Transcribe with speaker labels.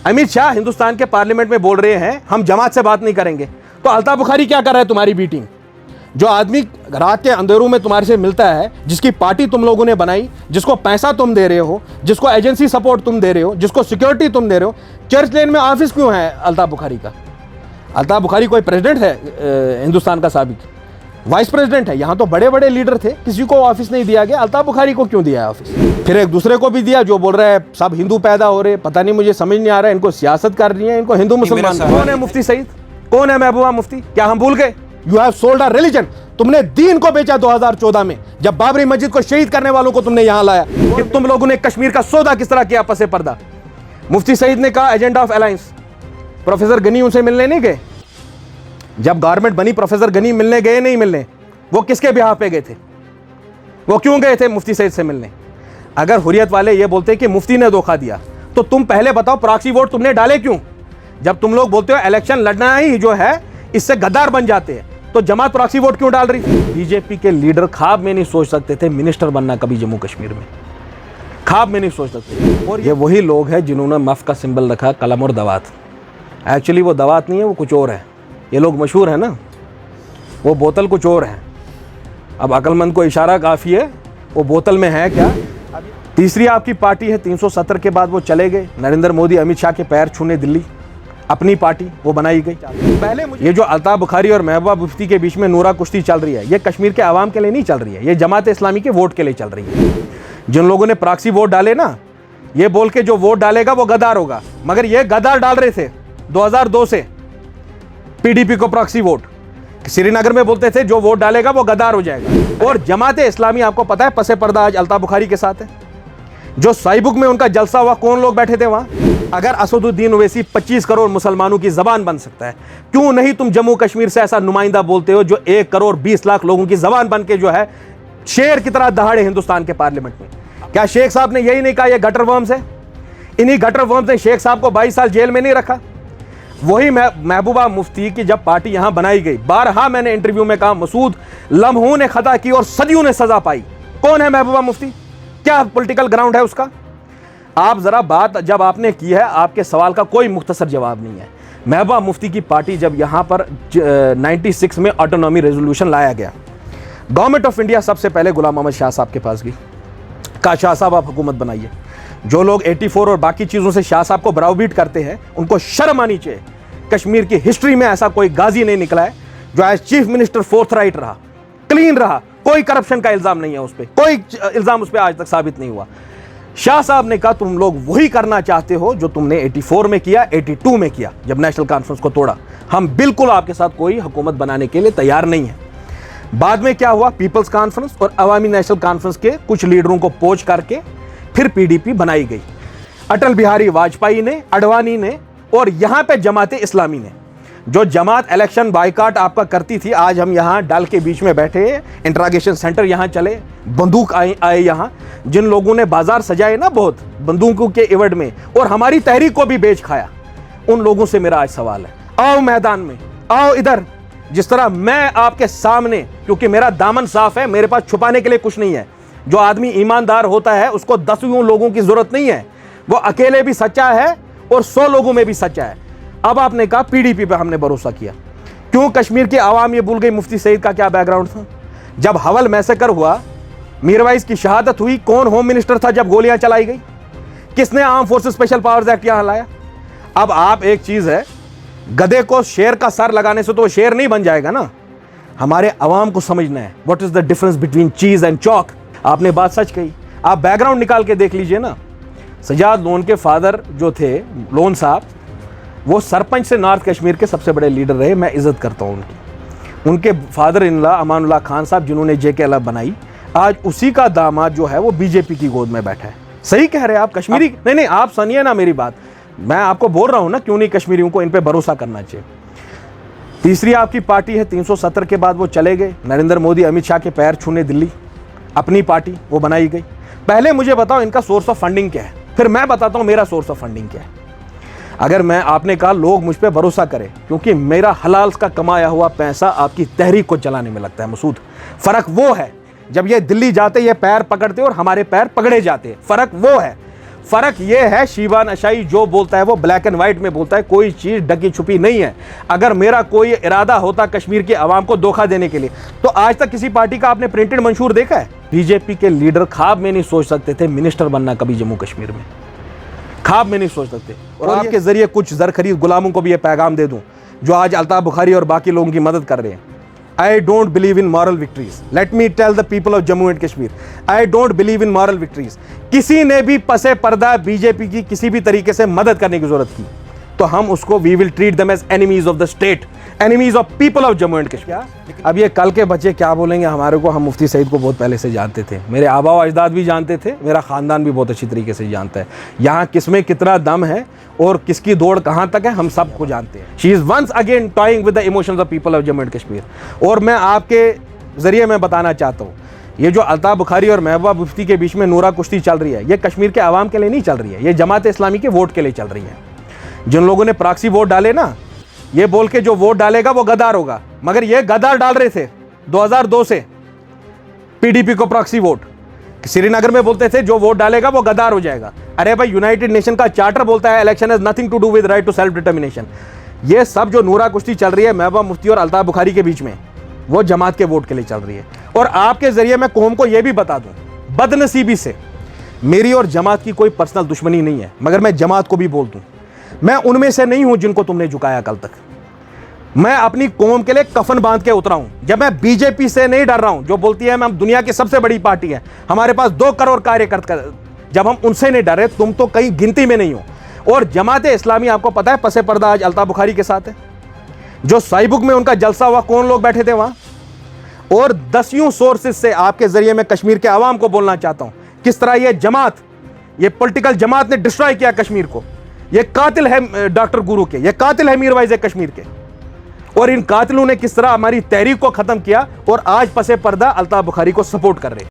Speaker 1: अमित शाह हिंदुस्तान के पार्लियामेंट में बोल रहे हैं हम जमात से बात नहीं करेंगे, तो अल्ताफ बुखारी क्या कर रहा है तुम्हारी बीटिंग? जो आदमी रात के अंधेरों में तुम्हारे से मिलता है, जिसकी पार्टी तुम लोगों ने बनाई, जिसको पैसा तुम दे रहे हो, जिसको एजेंसी सपोर्ट तुम दे रहे हो, जिसको सिक्योरिटी तुम दे रहे हो, चर्च लेन में ऑफिस क्यों है अल्ताफ बुखारी का? अल्ताफ बुखारी कोई प्रेसिडेंट है हिंदुस्तान का? साबिक वाइस प्रेसिडेंट है। यहाँ तो बड़े बड़े लीडर थे, किसी को ऑफिस नहीं दिया गया, अल्ताफ बुखारी को क्यों दिया है ऑफिस? फिर एक दूसरे को भी दिया जो बोल रहा है सब हिंदू पैदा हो रहे, पता नहीं, मुझे समझ नहीं आ रहा है, इनको सियासत कर रही है, इनको हिंदू मुसलमान। कौन है मुफ्ती सईद? कौन है महबूबा मुफ्ती? क्या हम भूल गए? You have sold a religion. तुमने दीन को बेचा 2014 में, जब बाबरी मस्जिद को शहीद करने वालों को तुमने यहां लाया। कि तुम लोगों ने कश्मीर का सौदा किस तरह किया पसे पर्दा। मुफ्ती सईद ने कहा agenda of alliance. Professor Gani उनसे मिलने नहीं गए? जब गवर्नमेंट बनी प्रोफेसर गनी मिलने गए नहीं मिलने? वो किसके बिहाफ पे गए थे? वो क्यों गए थे मुफ्ती सईद से मिलने? अगर हुर्रियत वाले ये बोलते कि मुफ्ती ने धोखा दिया, तो तुम पहले बताओ प्रॉक्सी वोट तुमने डाले क्यों? जब तुम लोग बोलते हो इलेक्शन लड़ना ही जो है इससे गद्दार बन जाते हैं, तो जमात प्रॉक्सी वोट क्यों डाल रही थी? बीजेपी के लीडर ख्वाब में नहीं सोच सकते थे मिनिस्टर बनना कभी जम्मू कश्मीर में, ख्वाब में नहीं सोच सकते। और ये वही लोग हैं जिन्होंने मफ का सिंबल रखा कलम और दवात। एक्चुअली वो दवात नहीं है, वो कुछ और है। ये लोग मशहूर है ना, वो बोतल कुछ और है। अब अक्लमंद को इशारा काफ़ी है, वो बोतल में है क्या। तीसरी आपकी पार्टी है 370 के बाद वो चले गए, नरेंद्र मोदी अमित शाह के पैर छूने दिल्ली, अपनी पार्टी वो बनाई गई। पहले ये जो अल्ताफ बुखारी और महबूबा मुफ्ती के बीच में नूरा कुश्ती चल रही है, ये कश्मीर के आवाम के लिए नहीं चल रही है, ये जमात इस्लामी के वोट के लिए चल रही है। जिन लोगों ने प्रॉक्सी वोट डाले ना, ये बोल के जो वोट डालेगा वो गद्दार होगा, मगर ये गद्दार डाल रहे थे 2002 से पीडीपी को प्रॉक्सी वोट। श्रीनगर में बोलते थे जो वोट डालेगा वो गद्दार हो जाएगा। और जमात इस्लामी आपको पता है पसे पर्दा आज अल्ताफ बुखारी के साथ है। जो साइबुक में उनका जलसा हुआ, कौन लोग बैठे थे वहां? अगर असदुद्दीन ओवैसी 25 करोड़ मुसलमानों की जबान बन सकता है, क्यों नहीं तुम जम्मू कश्मीर से ऐसा नुमाइंदा बोलते हो जो 1 करोड़ 20 लाख लोगों की जबान बन के जो है शेर की तरह दहाड़े हिंदुस्तान के पार्लियामेंट में? क्या शेख साहब ने यही नहीं कहा ये गटर वर्म्स है? इन्हीं गटर वर्म्स ने शेख साहब को 22 साल जेल में नहीं रखा। वही महबूबा मुफ्ती की जब पार्टी यहां बनाई गई, बारहा मैंने इंटरव्यू में कहा मसूद लम्हों ने खता की और सदियों ने सजा पाई। कौन है महबूबा मुफ्ती? क्या पॉलिटिकल ग्राउंड है उसका? आप जरा बात जब आपने की है, आपके सवाल का कोई मुख्तसर जवाब नहीं है। महबूबा मुफ्ती की पार्टी जब यहां पर 96 में ऑटोनॉमी रेजोल्यूशन लाया गया, गवर्नमेंट ऑफ इंडिया सबसे पहले गुलाम अहमद शाह साहब के पास गई, कहा शाह साहब आप हुकूमत बनाइए। जो लोग 84 और बाकी चीज़ों से शाह साहब को ब्राउबीट करते हैं, उनको शर्म आनी चाहिए। कश्मीर की हिस्ट्री में ऐसा कोई गाजी नहीं निकला है जो एज चीफ मिनिस्टर फोर्थराइट रहा, क्लीन रहा, कोई करप्शन का इल्ज़ाम नहीं है उस पर, कोई इल्ज़ाम उस पर आज तक साबित नहीं हुआ। शाह साहब ने कहा तुम लोग वही करना चाहते हो जो तुमने 84 में किया, 82 में किया जब नेशनल कॉन्फ्रेंस को तोड़ा। हम बिल्कुल आपके साथ कोई हुकूमत बनाने के लिए तैयार नहीं है। बाद में क्या हुआ, पीपल्स कॉन्फ्रेंस और अवामी नेशनल कॉन्फ्रेंस के कुछ लीडरों को पोच करके फिर पीडीपी बनाई गई। अटल बिहारी वाजपेयी ने, अडवाणी ने और यहां पे जमात इस्लामी ने। जो जमात इलेक्शन बायकाट आपका करती थी, आज हम यहां डल के बीच में बैठे, इंट्रागेशन सेंटर यहां चले, बंदूक आए यहां, जिन लोगों ने बाजार सजाए ना बहुत बंदूकों के इवड में और हमारी तहरीक को भी बेच खाया, उन लोगों से मेरा आज सवाल है, आओ मैदान में, आओ इधर। जिस तरह मैं आपके सामने, क्योंकि मेरा दामन साफ है, मेरे पास छुपाने के लिए कुछ नहीं है। जो आदमी ईमानदार होता है उसको 10 लोगों की जरूरत नहीं है, वो अकेले भी सच्चा है और 100 लोगों में भी सच्चा है। अब आपने कहा पीडीपी पे हमने भरोसा किया, क्यों कश्मीर की आवाम ये भूल गई मुफ्ती सईद का क्या बैकग्राउंड था? जब हवल मैसेकर हुआ, मीरवाइज की शहादत हुई, कौन होम मिनिस्टर था जब गोलियां चलाई गई? किसने arm forces special powers act यहां लाया? अब आप एक चीज है, गधे को शेर का सर लगाने से तो वो शेर नहीं बन जाएगा ना। हमारे अवाम को समझना है what is the difference between चीज एंड चौक। आपने बात सच कही, आप बैकग्राउंड निकाल के देख लीजिए ना। सजाद लोन के फादर जो थे, लोन साहब, वो सरपंच से नॉर्थ कश्मीर के सबसे बड़े लीडर रहे, मैं इज्जत करता हूँ उनकी। उनके फादर इनला अमानुल्लाह खान साहब जिन्होंने जेके अलग बनाई, आज उसी का दामाद जो है वो बीजेपी की गोद में बैठा है। सही कह रहे हैं आप, कश्मीरी नहीं, आप सुनिए ना मेरी बात, मैं आपको बोल रहा हूँ ना क्यों नहीं कश्मीरियों को इन पे भरोसा करना चाहिए। तीसरी आपकी पार्टी है 370 के बाद वो चले गए, नरेंद्र मोदी अमित शाह के पैर छूने दिल्ली, अपनी पार्टी वो बनाई गई। पहले मुझे बताओ इनका सोर्स ऑफ फंडिंग क्या है, फिर मैं बताता हूं मेरा सोर्स ऑफ फंडिंग क्या है। अगर मैं, आपने कहा लोग मुझ पे भरोसा करें क्योंकि मेरा हलाल का कमाया हुआ पैसा आपकी तहरीक को चलाने में लगता है मसूद। फर्क वो है, जब ये दिल्ली जाते ये पैर पकड़ते और हमारे पैर पकड़े जाते, फर्क वो है। फर्क ये है, शीबान अशाई जो बोलता है वो ब्लैक एंड व्हाइट में बोलता है, कोई चीज ढकी छुपी नहीं है। अगर मेरा कोई इरादा होता कश्मीर की आवाम को धोखा देने के लिए, तो आज तक किसी पार्टी का आपने प्रिंटेड मंशूर देखा है? बीजेपी के लीडर ख्वाब में नहीं सोच सकते थे मिनिस्टर बनना कभी जम्मू कश्मीर में, ख्वाब में नहीं सोच सकते। और आपके जरिए कुछ जरखरीद गुलामों को भी ये पैगाम दे दूं जो आज अल्ताफ बुखारी और बाकी लोगों की मदद कर रहे हैं। I don't believe in moral victories. Let me tell the people of Jammu and Kashmir, I don't believe in moral victories. किसी ने भी पसे पर्दा बीजेपी की किसी भी तरीके से मदद करने की जरूरत की तो हम उसको we will treat them as enemies of the state, enemies of people of Jammu and Kashmir. अब ये कल के बच्चे क्या बोलेंगे हमारे को, हम मुफ्ती सईद को बहुत पहले से जानते थे, मेरे आबा व अजदाद भी जानते थे, मेरा ख़ानदान भी बहुत अच्छी तरीके से जानता है यहाँ किसमें कितना दम है और किसकी दौड़ कहाँ तक है, हम सबको जानते हैं। She is once again toying with the emotions of people of Jammu and Kashmir. और मैं आपके ज़रिए मैं बताना चाहता हूँ, ये जो अल्ताफ बुखारी और महबूबा मुफ्ती के बीच में नूरा कुश्ती चल रही है, ये कश्मीर के आवाम के लिए नहीं चल रही है, ये जमात इस्लामी के वोट के लिए चल रही है। जिन लोगों ने प्रॉक्सी वोट डाले ना, ये बोल के जो वोट डालेगा वो गद्दार होगा, मगर ये गद्दार डाल रहे थे 2002 से पीडीपी को प्रॉक्सी वोट। श्रीनगर में बोलते थे जो वोट डालेगा वो गद्दार हो जाएगा। अरे भाई, यूनाइटेड नेशन का चार्टर बोलता है election has nothing to do with right to self determination. ये सब जो नूरा कुश्ती चल रही है महबूबा मुफ्ती और अल्ताफ बुखारी के बीच में, वो जमात के वोट के लिए चल रही है। और आपके जरिए मैं कौम को यह भी बता दूं, बदनसीबी से मेरी और जमात की कोई पर्सनल दुश्मनी नहीं है, मगर मैं जमात को भी बोल दूं, मैं उनमें से नहीं हूं जिनको तुमने झुकाया कल तक। मैं अपनी कौम के लिए कफन बांध के उतरा हूं। जब मैं बीजेपी से नहीं डर रहा हूं जो बोलती है हम दुनिया की सबसे बड़ी पार्टी है, हमारे पास 2 करोड़ कार्यकर्ता, जब हम उनसे नहीं डर रहे, तुम तो कहीं गिनती में नहीं हो। और जमात इस्लामी आपको पता है पसे पर्दा आज अल्ताफ बुखारी के साथ है। जो साइबुक में उनका जलसा हुआ, कौन लोग बैठे थे वहां? और 10 सोर्सेज से आपके जरिए मैं कश्मीर के आवाम को बोलना चाहता हूं किस तरह ये जमात, ये पॉलिटिकल जमात ने डिस्ट्रॉय किया कश्मीर को। ये कातिल है डॉक्टर गुरु के, ये कातिल है मीरवाइज कश्मीर के, और इन कातिलों ने किस तरह हमारी तहरीक को खत्म किया और आज पसे पर्दा अल्ताफ बुखारी को सपोर्ट कर रहे हैं।